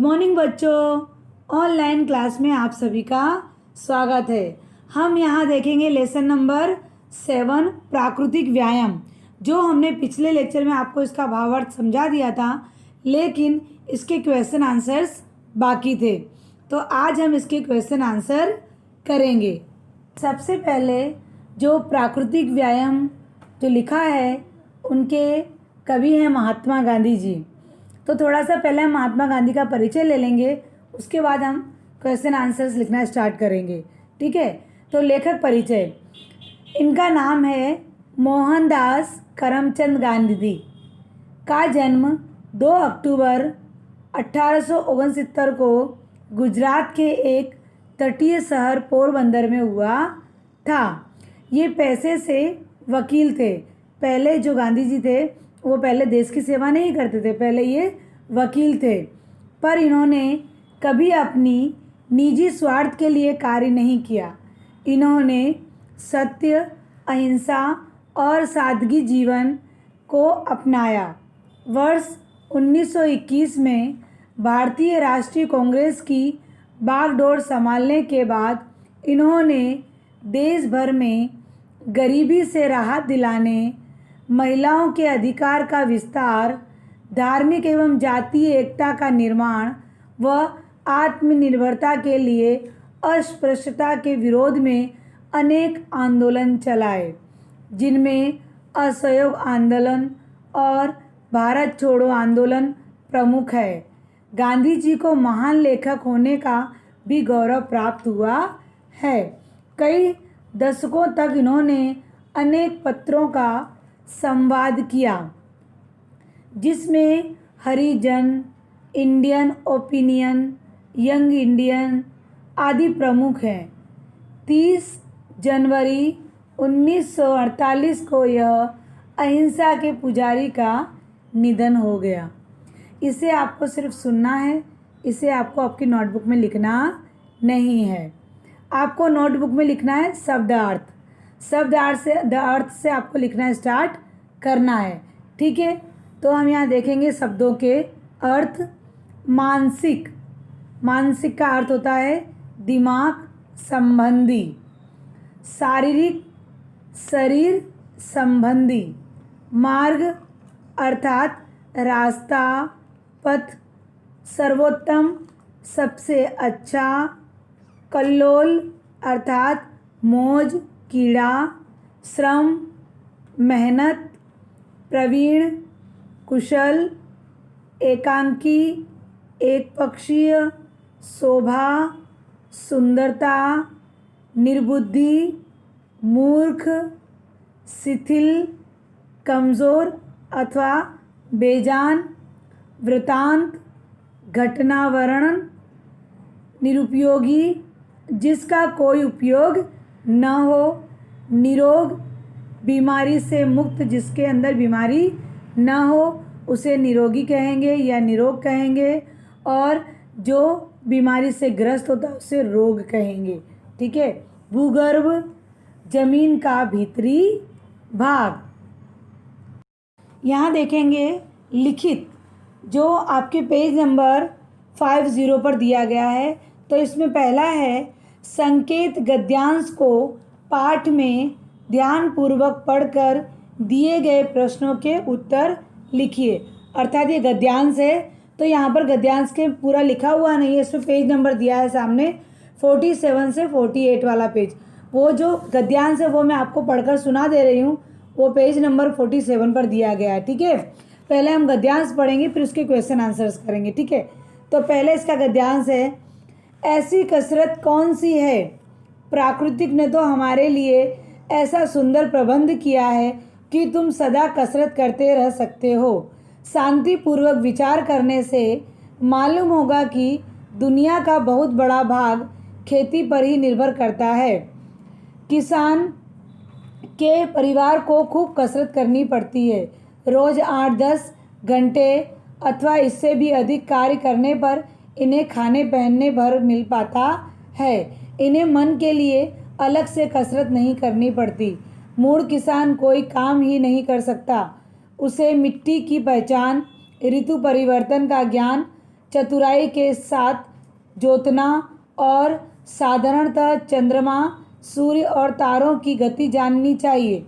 Morning बच्चों, online class में आप सभी का स्वागत है। हम यहाँ देखेंगे लेसन नंबर 7 प्राकृतिक व्यायाम। जो हमने पिछले लेक्चर में आपको इसका भावार्थ समझा दिया था, लेकिन इसके क्वेश्चन आंसर्स बाकी थे, तो आज हम इसके क्वेश्चन आंसर करेंगे। सबसे पहले जो प्राकृतिक व्यायाम जो लिखा है, उनके कवि हैं महात्मा गांधी जी। तो थोड़ा सा पहले हम महात्मा गांधी का परिचय ले लेंगे, उसके बाद हम क्वेश्चन आंसर्स लिखना स्टार्ट करेंगे। ठीक है, तो लेखक परिचय। इनका नाम है मोहनदास करमचंद गांधी का जन्म 2 अक्टूबर 1869 को गुजरात के एक तटीय शहर पोरबंदर में हुआ था। ये पैसे से वकील थे। पहले जो गांधी जी थे वो पहले देश की सेवा नहीं करते थे, पहले ये वकील थे। पर इन्होंने कभी अपनी निजी स्वार्थ के लिए कार्य नहीं किया। इन्होंने सत्य, अहिंसा और सादगी जीवन को अपनाया। वर्ष 1921 में भारतीय राष्ट्रीय कांग्रेस की बागडोर संभालने के बाद इन्होंने देश भर में गरीबी से राहत दिलाने, महिलाओं के अधिकार का विस्तार, धार्मिक एवं जातीय एकता का निर्माण व आत्मनिर्भरता के लिए अस्पृश्यता के विरोध में अनेक आंदोलन चलाए, जिनमें असहयोग आंदोलन और भारत छोड़ो आंदोलन प्रमुख है। गांधी जी को महान लेखक होने का भी गौरव प्राप्त हुआ है। कई दशकों तक इन्होंने अनेक पत्रों का संवाद किया, जिसमें हरिजन, इंडियन ओपिनियन, यंग इंडियन आदि प्रमुख हैं। 30 जनवरी 1948 को यह अहिंसा के पुजारी का निधन हो गया। इसे आपको सिर्फ सुनना है, इसे आपको आपकी नोटबुक में लिखना नहीं है। आपको नोटबुक में लिखना है शब्दार्थ। अर्थ से आपको लिखना स्टार्ट करना है। ठीक है, तो हम यहाँ देखेंगे शब्दों के अर्थ। मानसिक, मानसिक का अर्थ होता है दिमाग संबंधी। शारीरिक, शरीर संबंधी। मार्ग अर्थात रास्ता, पथ, सर्वोत्तम, सबसे अच्छा। कल्लोल अर्थात मौज, कीड़ा। श्रम, मेहनत। प्रवीण, कुशल। एकांकी, एकपक्षीय। शोभा, सुंदरता। निर्बुद्धि, मूर्ख। शिथिल, कमज़ोर अथवा बेजान। वृतांत, घटना वर्णन। निरुपयोगी, जिसका कोई उपयोग न हो। निरोग, बीमारी से मुक्त, जिसके अंदर बीमारी न हो उसे निरोगी कहेंगे या निरोग कहेंगे, और जो बीमारी से ग्रस्त होता है उसे रोग कहेंगे। ठीक है। भूगर्भ, जमीन का भीतरी भाग। यहाँ देखेंगे लिखित, जो आपके पेज नंबर 50 पर दिया गया है। तो इसमें पहला है संकेत गद्यांश को पाठ में ध्यानपूर्वक पढ़कर दिए गए प्रश्नों के उत्तर लिखिए। अर्थात ये गद्यांश है, तो यहाँ पर गद्यांश के पूरा लिखा हुआ नहीं है, इसमें पेज नंबर दिया है सामने 47 से 48 वाला पेज। वो जो गद्यांश है वो मैं आपको पढ़कर सुना दे रही हूँ, वो पेज नंबर 47 पर दिया गया है। ठीक है, पहले हम गद्यांश पढ़ेंगे, फिर उसके क्वेश्चन आंसर्स करेंगे। ठीक है, तो पहले इसका गद्यांश है। ऐसी कसरत कौन सी है? प्राकृतिक ने तो हमारे लिए ऐसा सुंदर प्रबंध किया है कि तुम सदा कसरत करते रह सकते हो। शांतिपूर्वक विचार करने से मालूम होगा कि दुनिया का बहुत बड़ा भाग खेती पर ही निर्भर करता है। किसान के परिवार को खूब कसरत करनी पड़ती है। रोज़ 8-10 घंटे अथवा इससे भी अधिक कार्य करने पर इन्हें खाने पहनने भर मिल पाता है। इन्हें मन के लिए अलग से कसरत नहीं करनी पड़ती। मूढ़ किसान कोई काम ही नहीं कर सकता। उसे मिट्टी की पहचान, ऋतु परिवर्तन का ज्ञान, चतुराई के साथ जोतना और साधारणतः चंद्रमा, सूर्य और तारों की गति जाननी चाहिए।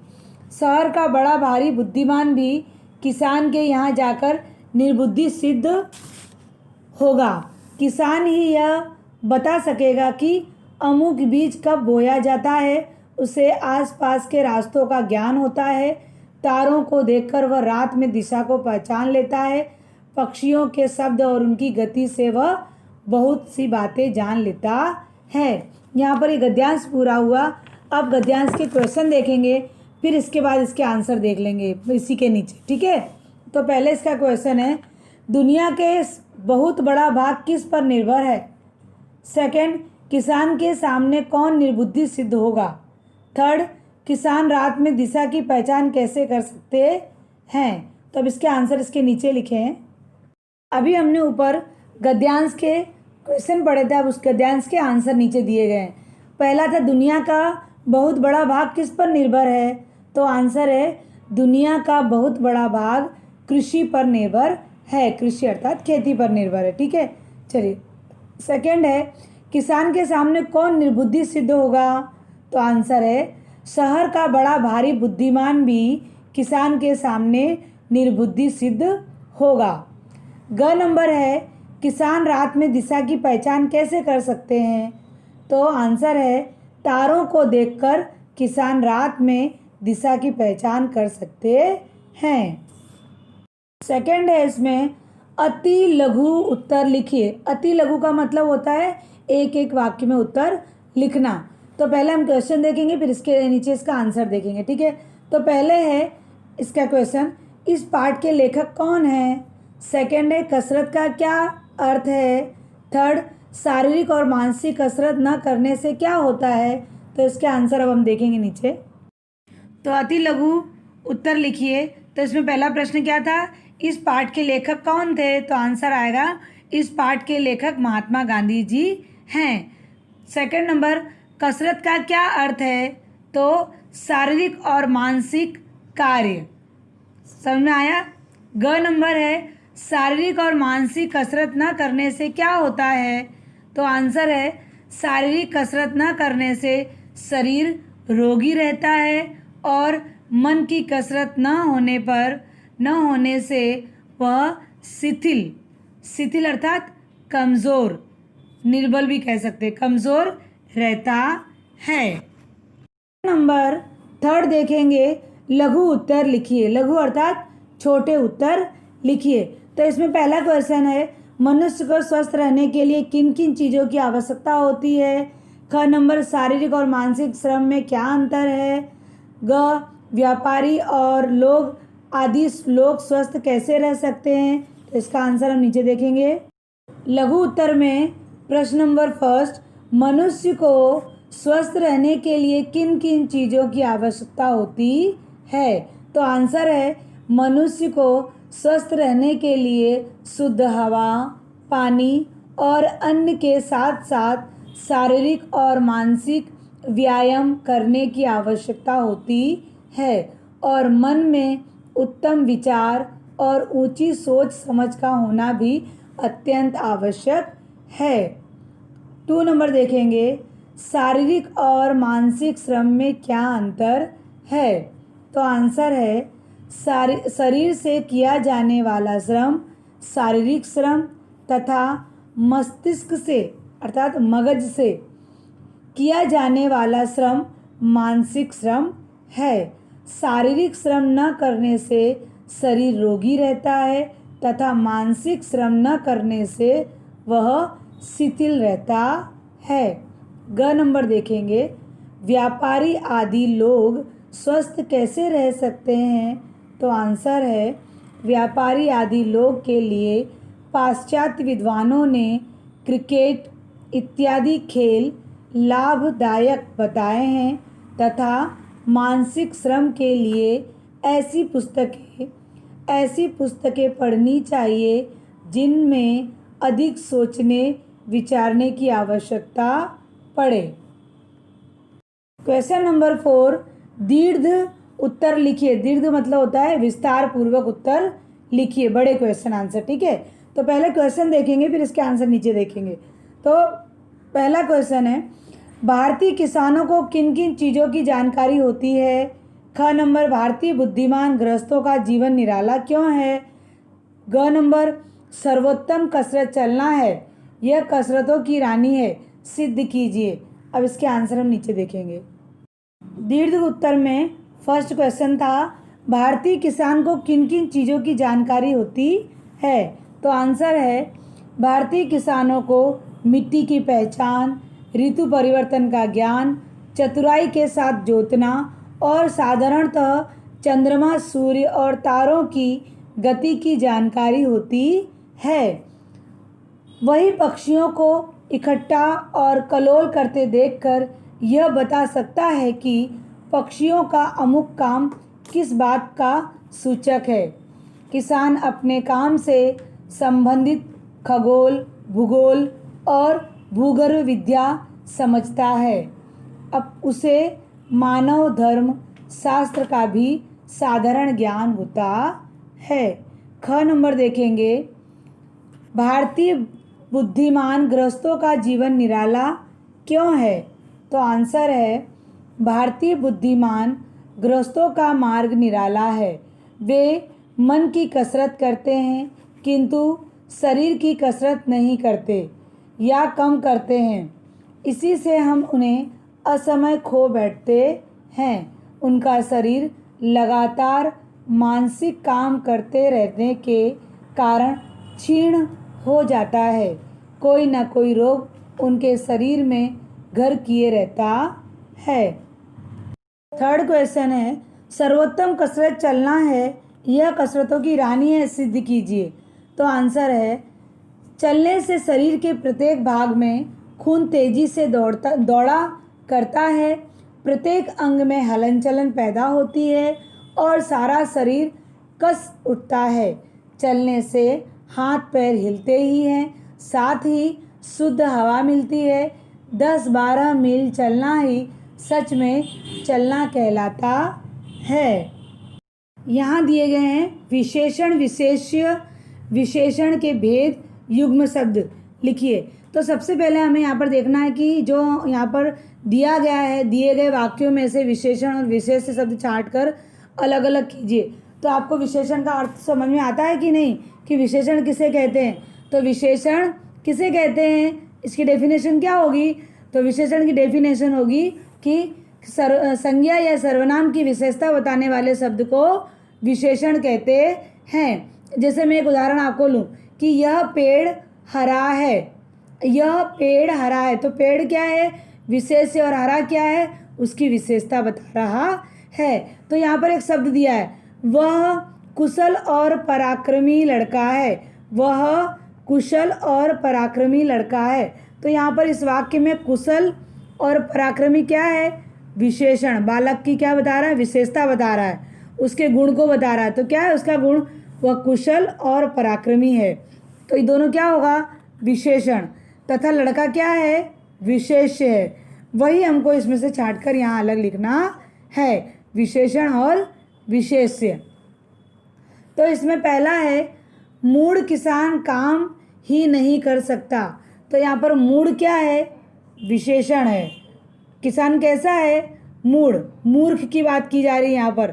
शहर का बड़ा भारी बुद्धिमान भी किसान के यहाँ जाकर निर्बुद्धि सिद्ध होगा। किसान ही यह बता सकेगा कि अमुक बीज कब बोया जाता है। उसे आसपास के रास्तों का ज्ञान होता है। तारों को देखकर वह रात में दिशा को पहचान लेता है। पक्षियों के शब्द और उनकी गति से वह बहुत सी बातें जान लेता है। यहाँ पर ये गद्यांश पूरा हुआ। अब गद्यांश के क्वेश्चन देखेंगे, फिर इसके बाद इसके आंसर देख लेंगे इसी के नीचे, ठीक है। तो पहले इसका क्वेश्चन है, दुनिया के बहुत बड़ा भाग किस पर निर्भर है। सेकंड, किसान के सामने कौन निर्बुद्धि सिद्ध होगा। थर्ड, किसान रात में दिशा की पहचान कैसे कर सकते हैं। तो अब इसके आंसर इसके नीचे लिखे हैं। अभी हमने ऊपर गद्यांश के क्वेश्चन पढ़े थे, अब उस गद्यांश के आंसर नीचे दिए गए हैं। पहला था, दुनिया का बहुत बड़ा भाग किस पर निर्भर है। तो आंसर है, दुनिया का बहुत बड़ा भाग कृषि पर निर्भर है। कृषि अर्थात खेती पर निर्भर है, ठीक है। चलिए, सेकंड है, किसान के सामने कौन निर्बुद्धि सिद्ध होगा। तो आंसर है, शहर का बड़ा भारी बुद्धिमान भी किसान के सामने निर्बुद्धि सिद्ध होगा। ग नंबर है, किसान रात में दिशा की पहचान कैसे कर सकते हैं। तो आंसर है, तारों को देखकर किसान रात में दिशा की पहचान कर सकते हैं। सेकंड है इसमें, अति लघु उत्तर लिखिए। अति लघु का मतलब होता है एक एक वाक्य में उत्तर लिखना। तो पहले हम क्वेश्चन देखेंगे, फिर इसके नीचे इसका आंसर देखेंगे, ठीक है। तो पहले है इसका क्वेश्चन, इस पाठ के लेखक कौन है। सेकंड है, कसरत का क्या अर्थ है। थर्ड, शारीरिक और मानसिक कसरत न करने से क्या होता है। तो इसके आंसर अब हम देखेंगे नीचे। तो अति लघु उत्तर लिखिए। तो इसमें पहला प्रश्न क्या था, इस पाठ के लेखक कौन थे। तो आंसर आएगा, इस पाठ के लेखक महात्मा गांधी जी हैं। सेकंड नंबर, कसरत का क्या अर्थ है। तो शारीरिक और मानसिक कार्य। समझ में आया। ग नंबर है, शारीरिक और मानसिक कसरत न करने से क्या होता है। तो आंसर है, शारीरिक कसरत न करने से शरीर रोगी रहता है और मन की कसरत न होने से वह शिथिल अर्थात कमज़ोर, निर्बल भी कह सकते हैं, कमज़ोर रहता है। नंबर थर्ड देखेंगे, लघु उत्तर लिखिए। लघु अर्थात छोटे उत्तर लिखिए। तो इसमें पहला क्वेश्चन है, मनुष्य को स्वस्थ रहने के लिए किन किन चीज़ों की आवश्यकता होती है। ख नंबर, शारीरिक और मानसिक श्रम में क्या अंतर है। ग, व्यापारी और लोग आदि लोग स्वस्थ कैसे रह सकते हैं। तो इसका आंसर हम नीचे देखेंगे। लघु उत्तर में प्रश्न नंबर फर्स्ट, मनुष्य को स्वस्थ रहने के लिए किन किन चीज़ों की आवश्यकता होती है। तो आंसर है, मनुष्य को स्वस्थ रहने के लिए शुद्ध हवा, पानी और अन्न के साथ साथ शारीरिक और मानसिक व्यायाम करने की आवश्यकता होती है और मन में उत्तम विचार और ऊंची सोच समझ का होना भी अत्यंत आवश्यक है। 2 नंबर देखेंगे, शारीरिक और मानसिक श्रम में क्या अंतर है। तो आंसर है, शरीर से किया जाने वाला श्रम शारीरिक श्रम तथा मस्तिष्क से अर्थात मगज से किया जाने वाला श्रम मानसिक श्रम है। शारीरिक श्रम न करने से शरीर रोगी रहता है तथा मानसिक श्रम न करने से वह शिथिल रहता है। ग नंबर देखेंगे, व्यापारी आदि लोग स्वस्थ कैसे रह सकते हैं। तो आंसर है, व्यापारी आदि लोग के लिए पाश्चात्य विद्वानों ने क्रिकेट इत्यादि खेल लाभदायक बताए हैं तथा मानसिक श्रम के लिए ऐसी पुस्तकें पढ़नी चाहिए जिनमें अधिक सोचने विचारने की आवश्यकता पड़े। क्वेश्चन नंबर 4, दीर्घ उत्तर लिखिए। दीर्घ मतलब होता है विस्तार पूर्वक उत्तर लिखिए, बड़े क्वेश्चन आंसर, ठीक है। तो पहले क्वेश्चन देखेंगे, फिर इसके आंसर नीचे देखेंगे। तो पहला क्वेश्चन है, भारतीय किसानों को किन किन चीज़ों की जानकारी होती है? ख नंबर, भारतीय बुद्धिमान गृहस्थों का जीवन निराला क्यों है? ग नंबर, सर्वोत्तम कसरत चलना है, यह कसरतों की रानी है, सिद्ध कीजिए। अब इसके आंसर हम नीचे देखेंगे। दीर्घ उत्तर में फर्स्ट क्वेश्चन था, भारतीय किसान को किन किन चीज़ों की जानकारी होती है? तो आंसर है, भारतीय किसानों को मिट्टी की पहचान, ऋतु परिवर्तन का ज्ञान, चतुराई के साथ जोतना और साधारणतः चंद्रमा, सूर्य और तारों की गति की जानकारी होती है। वही पक्षियों को इकट्ठा और कलोल करते देखकर यह बता सकता है कि पक्षियों का अमुक काम किस बात का सूचक है। किसान अपने काम से संबंधित खगोल, भूगोल और भूगर्भ विद्या समझता है। अब उसे मानव धर्म शास्त्र का भी साधारण ज्ञान होता है। ख नंबर देखेंगे, भारतीय बुद्धिमान गृहस्थों का जीवन निराला क्यों है? तो आंसर है, भारतीय बुद्धिमान गृहस्थों का मार्ग निराला है। वे मन की कसरत करते हैं किंतु शरीर की कसरत नहीं करते या कम करते हैं। इसी से हम उन्हें असमय खो बैठते हैं। उनका शरीर लगातार मानसिक काम करते रहने के कारण क्षीण हो जाता है। कोई न कोई रोग उनके शरीर में घर किए रहता है। थर्ड क्वेश्चन है, सर्वोत्तम कसरत चलना है, यह कसरतों की रानी है, सिद्ध कीजिए। तो आंसर है, चलने से शरीर के प्रत्येक भाग में खून तेजी से दौड़ा करता है, प्रत्येक अंग में हलन चलन पैदा होती है और सारा शरीर कस उठता है। चलने से हाथ पैर हिलते ही हैं, साथ ही शुद्ध हवा मिलती है। 10-12 मील चलना ही सच में चलना कहलाता है। यहाँ दिए गए हैं विशेषण, विशेष्य, विशेषण के भेद, युग्म शब्द लिखिए। तो सबसे पहले हमें यहाँ पर देखना है कि जो यहाँ पर दिया गया है, दिए गए वाक्यों में से विशेषण और विशेष्य शब्द छांट कर अलग अलग कीजिए। तो आपको विशेषण का अर्थ समझ में आता है कि नहीं, कि विशेषण किसे कहते हैं? तो विशेषण किसे कहते हैं, इसकी डेफिनेशन क्या होगी? तो विशेषण की डेफिनेशन होगी कि संज्ञा या सर्वनाम की विशेषता बताने वाले शब्द को विशेषण कहते हैं। जैसे मैं एक उदाहरण आपको लूँ कि यह पेड़ हरा है, यह पेड़ हरा है। तो पेड़ क्या है? विशेष्य, और हरा क्या है? उसकी विशेषता बता रहा है। तो यहाँ पर एक शब्द दिया है, वह कुशल और पराक्रमी लड़का है, वह कुशल और पराक्रमी लड़का है। तो यहाँ पर इस वाक्य में कुशल और पराक्रमी क्या है? विशेषण। बालक की क्या बता रहा है? विशेषता बता रहा है, उसके गुण को बता रहा है। तो क्या है उसका गुण? वह कुशल और पराक्रमी है। तो ये दोनों क्या होगा? विशेषण। तथा लड़का क्या है? विशेष्य है। वही हमको इसमें से छांट कर यहाँ अलग लिखना है, विशेषण और विशेष्य। तो इसमें पहला है, मूढ़ किसान काम ही नहीं कर सकता। तो यहाँ पर मूढ़ क्या है? विशेषण है। किसान कैसा है? मूढ़, मूर्ख की बात की जा रही है यहाँ पर।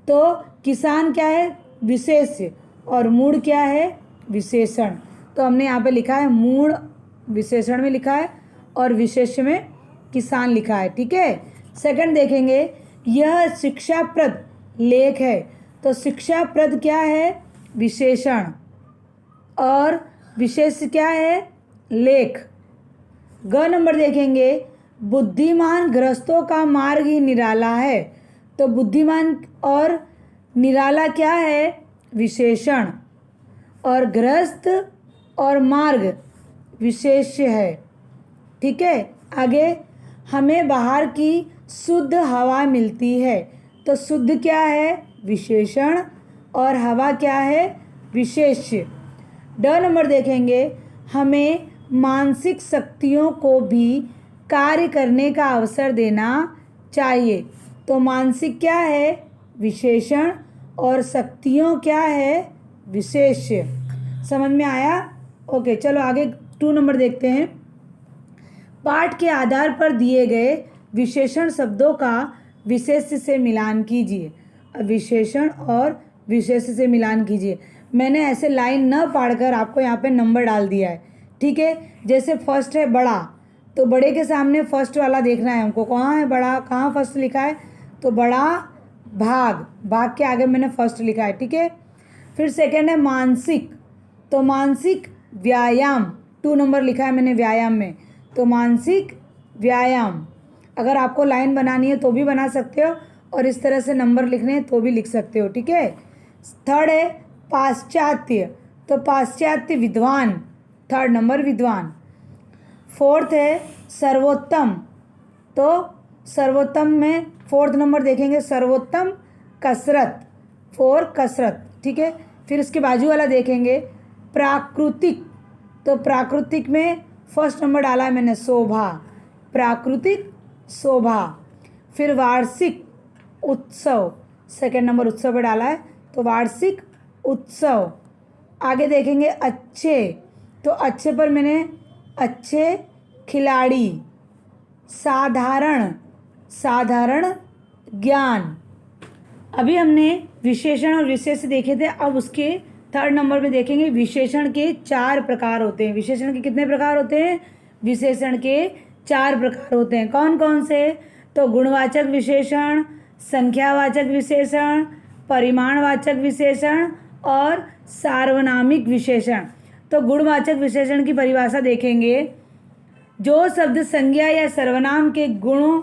तो किसान क्या है? विशेष्य, और मूढ़ क्या है? विशेषण। तो हमने यहाँ पे लिखा है मूढ़ विशेषण में लिखा है और विशेष्य में किसान लिखा है। ठीक है। सेकंड देखेंगे, यह शिक्षाप्रद लेख है। तो शिक्षाप्रद क्या है? विशेषण, और विशेष क्या है? लेख। ग नंबर देखेंगे, बुद्धिमान गृहस्थों का मार्ग ही निराला है। तो बुद्धिमान और निराला क्या है? विशेषण, और गृहस्थ और मार्ग विशेष्य है। ठीक है। आगे, हमें बाहर की शुद्ध हवा मिलती है। तो शुद्ध क्या है? विशेषण, और हवा क्या है? विशेष्य। ड नंबर देखेंगे, हमें मानसिक शक्तियों को भी कार्य करने का अवसर देना चाहिए। तो मानसिक क्या है? विशेषण, और शक्तियों क्या है? विशेष्य। समझ में आया? ओके, चलो आगे 2 नंबर देखते हैं। पाठ के आधार पर दिए गए विशेषण शब्दों का विशेष से मिलान कीजिए। विशेषण और विशेष से मिलान कीजिए। मैंने ऐसे लाइन न पढ़कर आपको यहाँ पे नंबर डाल दिया है, ठीक है। जैसे फर्स्ट है बड़ा, तो बड़े के सामने फर्स्ट वाला देखना है हमको। कहाँ है बड़ा, कहाँ फर्स्ट लिखा है? तो बड़ा भाग, भाग के आगे मैंने फर्स्ट लिखा है, ठीक है। फिर सेकेंड है मानसिक, तो मानसिक व्यायाम, 2 नंबर लिखा है मैंने व्यायाम में, तो मानसिक व्यायाम। अगर आपको लाइन बनानी है तो भी बना सकते हो, और इस तरह से नंबर लिखने हैं तो भी लिख सकते हो, ठीक है। थर्ड है पाश्चात्य, तो पाश्चात्य विद्वान, 3rd नंबर विद्वान। फोर्थ है सर्वोत्तम, तो सर्वोत्तम में 4th नंबर देखेंगे, सर्वोत्तम कसरत, 4 कसरत, ठीक है। फिर उसके बाजू वाला देखेंगे प्राकृतिक, तो प्राकृतिक में 1st नंबर डाला है मैंने शोभा, प्राकृतिक शोभा। फिर वार्षिक उत्सव, 2nd नंबर उत्सव पे डाला है, तो वार्षिक उत्सव। आगे देखेंगे अच्छे, तो अच्छे पर मैंने अच्छे खिलाड़ी। साधारण, साधारण ज्ञान। अभी हमने विशेषण और विशेष देखे थे, अब उसके 3rd नंबर में देखेंगे विशेषण के 4 प्रकार होते हैं। विशेषण के कितने प्रकार होते हैं? विशेषण के 4 प्रकार होते हैं। कौन कौन से? तो गुणवाचक विशेषण, संख्यावाचक विशेषण, परिमाणवाचक विशेषण और सार्वनामिक विशेषण। तो गुणवाचक विशेषण की परिभाषा देखेंगे, जो शब्द संज्ञा या सर्वनाम के गुणों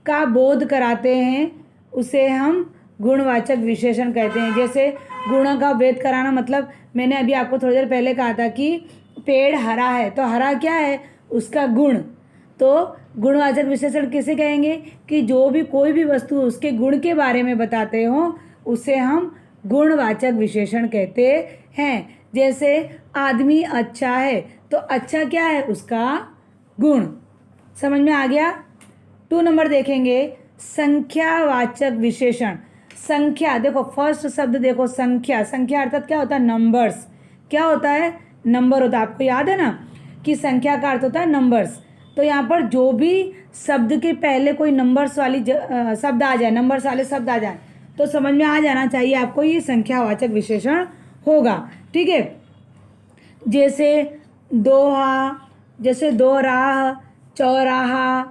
का बोध कराते हैं उसे हम गुणवाचक विशेषण कहते हैं। जैसे गुणों का भेद कराना, मतलब मैंने अभी आपको थोड़ी देर पहले कहा था कि पेड़ हरा है, तो हरा क्या है? उसका गुण। तो गुणवाचक विशेषण किसे कहेंगे? कि जो भी कोई भी वस्तु उसके गुण के बारे में बताते हो उसे हम गुणवाचक विशेषण कहते हैं। जैसे आदमी अच्छा है, तो अच्छा क्या है? उसका गुण। समझ में आ गया? 2 नंबर देखेंगे संख्यावाचक विशेषण। संख्या, देखो फर्स्ट शब्द देखो संख्या, संख्या अर्थात क्या होता है? नंबर्स। क्या होता है? नंबर होता है। आपको याद है ना कि संख्या का अर्थ होता है नंबर्स। तो यहाँ पर जो भी शब्द के पहले कोई नंबर्स वाली शब्द आ जाए, नंबर्स वाले शब्द आ जाए, तो समझ में आ जाना चाहिए आपको ये संख्यावाचक विशेषण होगा, ठीक है। जैसे दोहा, जैसे दो राह, चौराहा,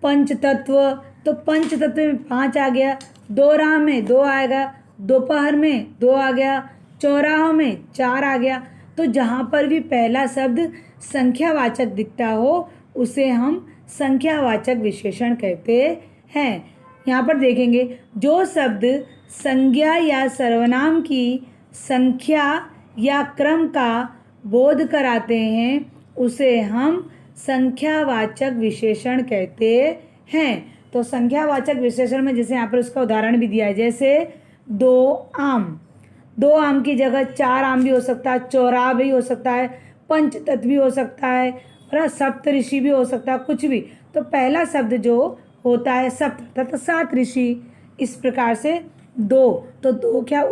पंचतत्व, तो पंचतत्व में 5 आ गया, दो राह में 2 आएगा, दोपहर में 2 आ गया, चौराहों में 4 आ गया। तो जहाँ पर भी पहला शब्द संख्यावाचक दिखता हो उसे हम संख्यावाचक विशेषण कहते हैं। यहाँ पर देखेंगे जो शब्द संज्ञा या सर्वनाम की संख्या या क्रम का बोध कराते हैं उसे हम संख्यावाचक विशेषण कहते हैं। तो संख्यावाचक विशेषण में जैसे यहाँ पर उसका उदाहरण भी दिया है, जैसे 2 आम, 2 आम की जगह 4 आम भी हो सकता है, चौराहा भी हो सकता है, पंचतत्व भी हो सकता है, और सप्तऋषि भी हो सकता है, कुछ भी। तो पहला शब्द जो होता है सप्त, तो 7 ऋषि। इस प्रकार से 2, तो 2 क्या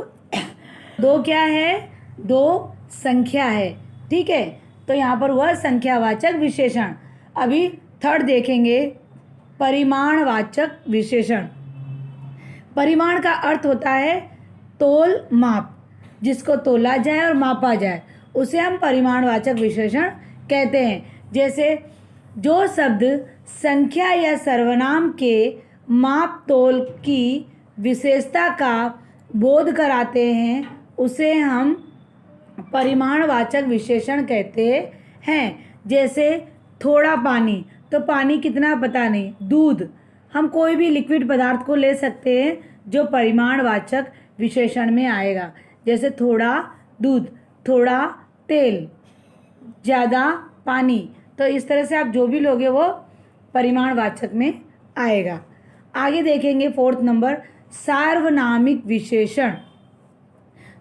2 क्या है? 2 संख्या है, ठीक है। तो यहाँ पर हुआ संख्यावाचक विशेषण। अभी 3rd देखेंगे परिमाणवाचक विशेषण। परिमाण का अर्थ होता है तोल माप, जिसको तोला जाए और मापा जाए उसे हम परिमाणवाचक विशेषण कहते हैं। जैसे जो शब्द संख्या या सर्वनाम के माप तोल की विशेषता का बोध कराते हैं उसे हम परिमाणवाचक विशेषण कहते हैं। जैसे थोड़ा पानी, तो पानी कितना पता नहीं, दूध। हम कोई भी लिक्विड पदार्थ को ले सकते हैं जो परिमाणवाचक विशेषण में आएगा। जैसे थोड़ा दूध, थोड़ा तेल, ज़्यादा पानी। तो इस तरह से आप जो भी लोगे वो परिमाणवाचक में आएगा। आगे देखेंगे 4th नंबर सार्वनामिक विशेषण।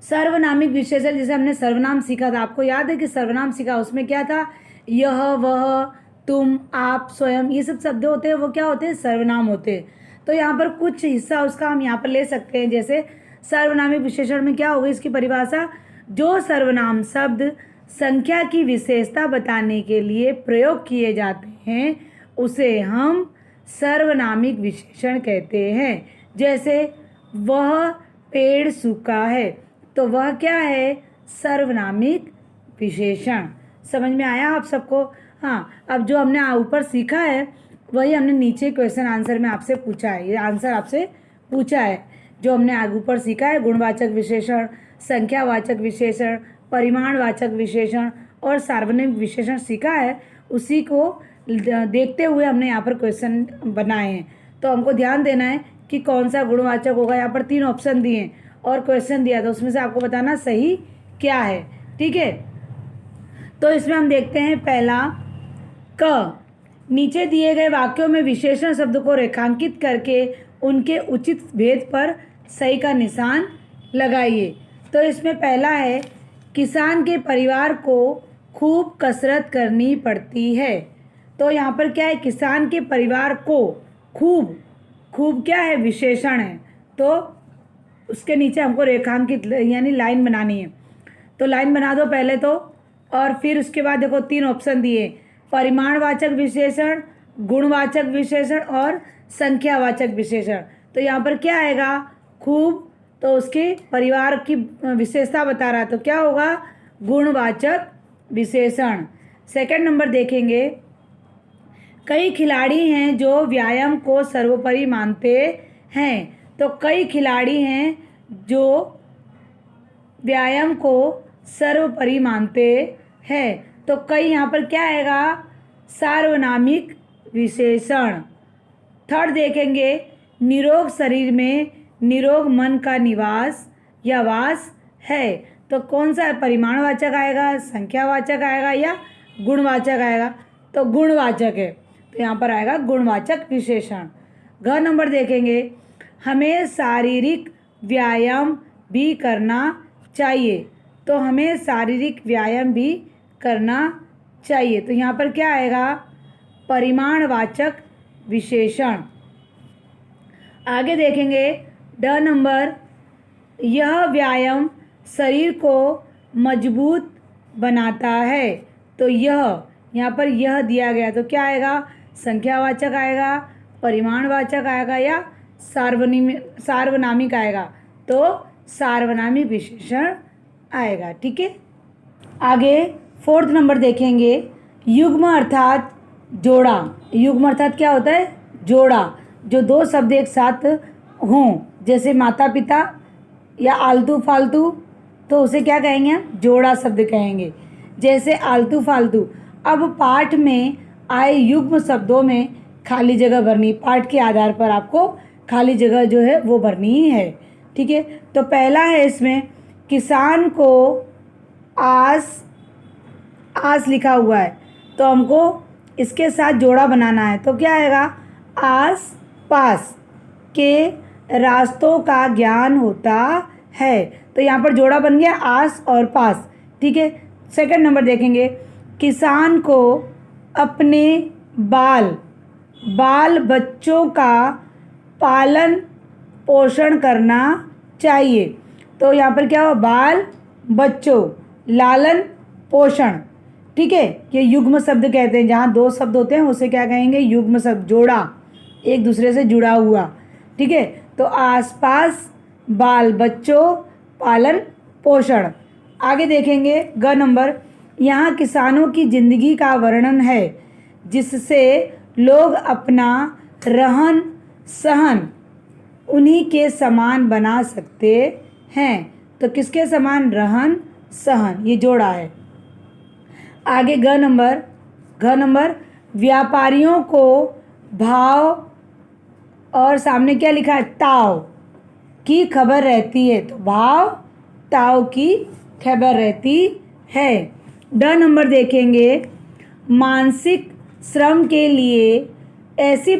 सर्वनामिक विशेषण, जैसे हमने सर्वनाम सीखा था, आपको याद है कि सर्वनाम सीखा, उसमें क्या था? यह, वह, तुम, आप, स्वयं, ये सब शब्द होते हैं वो क्या होते हैं? सर्वनाम होते हैं। तो यहाँ पर कुछ हिस्सा उसका हम यहाँ पर ले सकते हैं। जैसे सर्वनामिक विशेषण में क्या होगी इसकी परिभाषा? जो सर्वनाम शब्द संख्या की विशेषता बताने के लिए प्रयोग किए जाते हैं उसे हम सर्वनामिक विशेषण कहते हैं। जैसे वह पेड़ सूखा है, तो वह क्या है? सर्वनामिक विशेषण। समझ में आया आप सबको? हाँ, अब जो हमने ऊपर सीखा है वही हमने नीचे क्वेश्चन आंसर में आपसे पूछा है। ये आंसर आपसे पूछा है जो हमने आगे ऊपर सीखा है। गुणवाचक विशेषण, संख्यावाचक विशेषण, परिमाणवाचक विशेषण और सार्वनामिक विशेषण सीखा है, उसी को देखते हुए हमने यहाँ पर क्वेश्चन बनाए हैं। तो हमको ध्यान देना है कि कौन सा गुणवाचक होगा। यहाँ पर 3 ऑप्शन दिए हैं और क्वेश्चन दिया, तो उसमें से आपको बताना सही क्या है। ठीक है, तो इसमें हम देखते हैं पहला क। नीचे दिए गए वाक्यों में विशेषण शब्द को रेखांकित करके उनके उचित भेद पर सही का निशान लगाइए। तो इसमें पहला है, किसान के परिवार को खूब कसरत करनी पड़ती है। तो यहाँ पर क्या है? किसान के परिवार को खूब, खूब क्या है? विशेषण है। तो उसके नीचे हमको रेखांकित यानी लाइन बनानी है। तो लाइन बना दो पहले तो, और फिर उसके बाद देखो 3 ऑप्शन दिए, परिमाणवाचक विशेषण, गुणवाचक विशेषण और संख्यावाचक विशेषण। तो यहाँ पर क्या आएगा? खूब, तो उसके परिवार की विशेषता बता रहा है, तो क्या होगा? गुणवाचक विशेषण। सेकंड नंबर देखेंगे, कई खिलाड़ी हैं जो व्यायाम को सर्वोपरि मानते हैं। तो कई खिलाड़ी हैं जो व्यायाम को सर्वोपरि मानते हैं। तो कई यहाँ पर क्या आएगा? सार्वनामिक विशेषण। थर्ड देखेंगे, निरोग शरीर में निरोग मन का निवास या वास है। तो कौन सा परिमाणवाचक आएगा, संख्यावाचक आएगा या गुणवाचक आएगा? तो गुणवाचक है, तो यहाँ पर आएगा गुणवाचक विशेषण। घ नंबर देखेंगे, हमें शारीरिक व्यायाम भी करना चाहिए। तो हमें शारीरिक व्यायाम भी करना चाहिए, तो यहाँ पर क्या आएगा? परिमाणवाचक विशेषण। आगे देखेंगे ड नंबर, यह व्यायाम शरीर को मजबूत बनाता है। तो यह, यहाँ पर यह दिया गया, तो क्या आएगा? संख्यावाचक आएगा, परिमाणवाचक आएगा या सार्वनामिक आएगा? तो सार्वनामिक विशेषण आएगा। ठीक है, आगे 4th नंबर देखेंगे, युग्म अर्थात जोड़ा। युग्म अर्थात क्या होता है? जोड़ा। जो 2 शब्द एक साथ हों, जैसे माता पिता या आलतू फालतू, तो उसे क्या कहेंगे हम? जोड़ा शब्द कहेंगे। जैसे आलतू फालतू। अब पाठ में आए युग्म शब्दों में खाली जगह भरनी, पाठ के आधार पर आपको खाली जगह जो है वो भरनी ही है। ठीक है, तो पहला है इसमें, किसान को आस, आस लिखा हुआ है, तो हमको इसके साथ जोड़ा बनाना है। तो क्या आएगा? आस पास के रास्तों का ज्ञान होता है। तो यहाँ पर जोड़ा बन गया आस और पास। ठीक है, सेकंड नंबर देखेंगे, किसान को अपने बाल बच्चों का पालन पोषण करना चाहिए। तो यहाँ पर क्या हो? बाल बच्चों, लालन पोषण। ठीक है, ये युग्म शब्द कहते हैं। जहाँ 2 शब्द होते हैं उसे क्या कहेंगे? युग्म शब्द, जोड़ा, एक दूसरे से जुड़ा हुआ। ठीक है, तो आसपास, बाल बच्चों, पालन पोषण। आगे देखेंगे ग नंबर, यहाँ किसानों की जिंदगी का वर्णन है जिससे लोग अपना रहन सहन उन्हीं के समान बना सकते हैं। तो किसके समान? रहन सहन, ये जोड़ा है। आगे घ नंबर, व्यापारियों को भाव और सामने क्या लिखा है? ताव की खबर रहती है। तो भाव ताव की खबर रहती है। ड नंबर देखेंगे, मानसिक श्रम के लिए ऐसी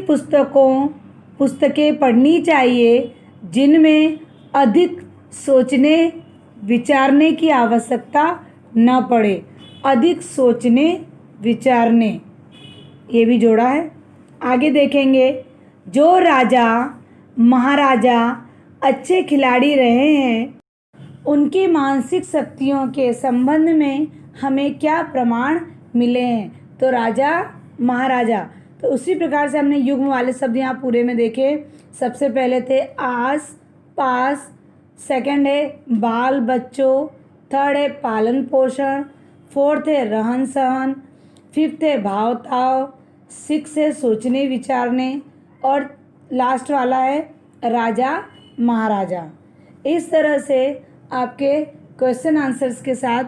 पुस्तकें पढ़नी चाहिए जिनमें अधिक सोचने विचारने की आवश्यकता न पड़े। अधिक सोचने विचारने, ये भी जोड़ा है। आगे देखेंगे, जो राजा महाराजा अच्छे खिलाड़ी रहे हैं उनकी मानसिक शक्तियों के संबंध में हमें क्या प्रमाण मिले हैं? तो राजा महाराजा। तो उसी प्रकार से हमने युग्म वाले शब्द यहाँ पूरे में देखे। सबसे पहले थे आस पास, सेकंड है बाल बच्चों, थर्ड है पालन पोषण, फोर्थ है रहन सहन, फिफ्थ है भाव ताव, सिक्स है सोचने विचारने और लास्ट वाला है राजा महाराजा। इस तरह से आपके क्वेश्चन आंसर्स के साथ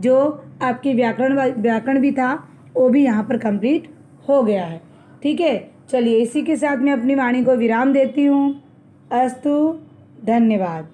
जो आपकी व्याकरण भी था वो भी यहाँ पर कंप्लीट हो गया है। ठीक है, चलिए इसी के साथ मैं अपनी वाणी को विराम देती हूँ। अस्तु, धन्यवाद।